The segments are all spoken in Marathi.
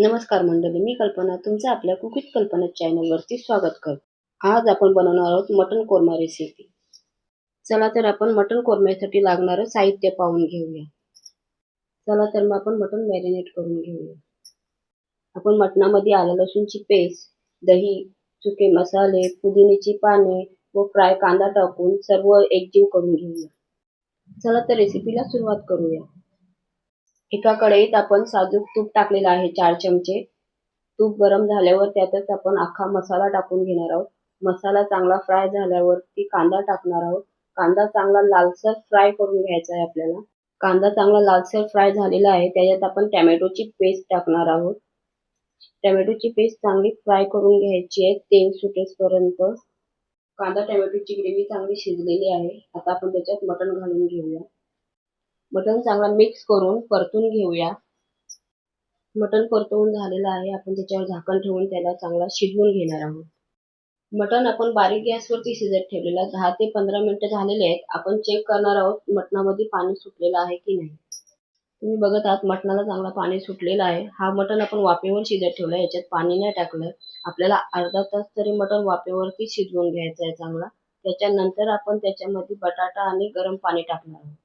नमस्कार मंडळी, मी कल्पना तुमचं आपल्या कुकिंग कल्पना चॅनलवरती स्वागत करतो। आज आपण बनवणार आहोत मटन कोरमा रेसिपी। चला तर आपण मटन कोरम्यासाठी लागणारं साहित्य पाहून घेऊया। चला तर मग आपण मटन मॅरिनेट करून घेऊया। आपण मटणामध्ये आलं लसूणची पेस्ट, दही, सुके मसाले, पुदिन्याची पाने व फ्राय कांदा टाकून सर्व एकजीव करून घेऊया। चला तर रेसिपीला सुरुवात करूया। एका कढईत आपण साजूक तूप टाकलेलं आहे 4 चमचे। तूप गरम झाल्यावर त्यातच आपण अख्खा मसाला टाकून घेणार आहोत। मसाला चांगला फ्राय झाल्यावरती कांदा टाकणार आहोत। कांदा चांगला लालसर फ्राय करून घ्यायचा आहे आपल्याला। कांदा चांगला लालसर फ्राय झालेला आहे, त्याच्यात आपण टोमॅटोची पेस्ट टाकणार आहोत। टोमॅटोची पेस्ट चांगली फ्राय करून घ्यायची आहे तेल सुटेपर्यंत। कांदा टोमॅटोची ग्रेव्ही चांगली शिजलेली आहे। आता आपण त्याच्यात मटण घालून घेऊया। मटण चांगला मिक्स करून परतून घेऊया। मटण परतवून झालेलं आहे, आपण त्याच्यावर झाकण ठेवून त्याला चांगला शिजवून घेणार आहोत। मटण आपण बारीक गॅसवरती शिजत ठेवलेला 10 ते 15 मिनिटं झालेले आहेत। आपण चेक करणार आहोत मटणामध्ये पाणी सुटलेलं आहे की नाही। तुम्ही बघत आहात मटणाला चांगला पाणी सुटलेलं आहे। हा मटण आपण वाफेवर शिजत ठेवला, याच्यात पाणी नाही टाकलं। आपल्याला अर्धा तास तरी मटण वाफेवरती शिजवून घ्यायचं आहे चांगला। त्याच्यानंतर आपण त्याच्यामध्ये बटाटा आणि गरम पाणी टाकणार आहोत।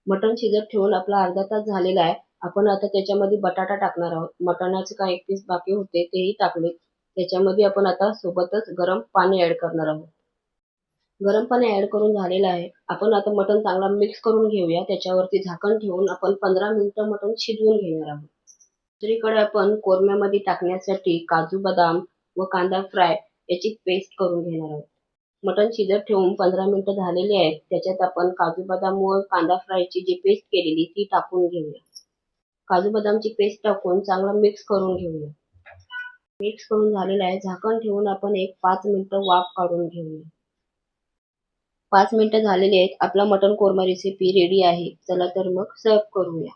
मटण शिजत ठेवून आपला अर्धा तास झालेला आहे। आपण आता त्याच्यामध्ये बटाटा टाकणार आहोत। मटणाचे काही एक पीस बाकी होते तेही टाकले। त्याच्यामध्ये आपण आता सोबतच गरम पाणी ऍड करणार आहोत। गरम पाणी ऍड करून झालेलं आहे। आपण आता मटण चांगला मिक्स करून घेऊया। त्याच्यावरती झाकण ठेवून आपण 15 मिनिटं मटण शिजवून घेणार आहोत। दुसरीकडे आपण कोरम्यामध्ये टाकण्यासाठी काजू बदाम व कांदा फ्राय याची पेस्ट करून घेणार आहोत। मटण शिजत ठेवून 15 मिनिटं झालेली आहेत। त्याच्यात आपण काजू बदाम व कांदा फ्रायची जी पेस्ट केलेली ती टाकून घेऊया। काजू बदामची पेस्ट टाकून चांगला मिक्स करून घेऊया। मिक्स करून झालेलं आहे, झाकण ठेवून आपण एक 5 मिनिटं वाफ काढून घेऊया। 5 मिनिटं झालेली आहेत, आपला मटण कोरमा रेसिपी रेडी आहे। चला तर मग सर्व करूया।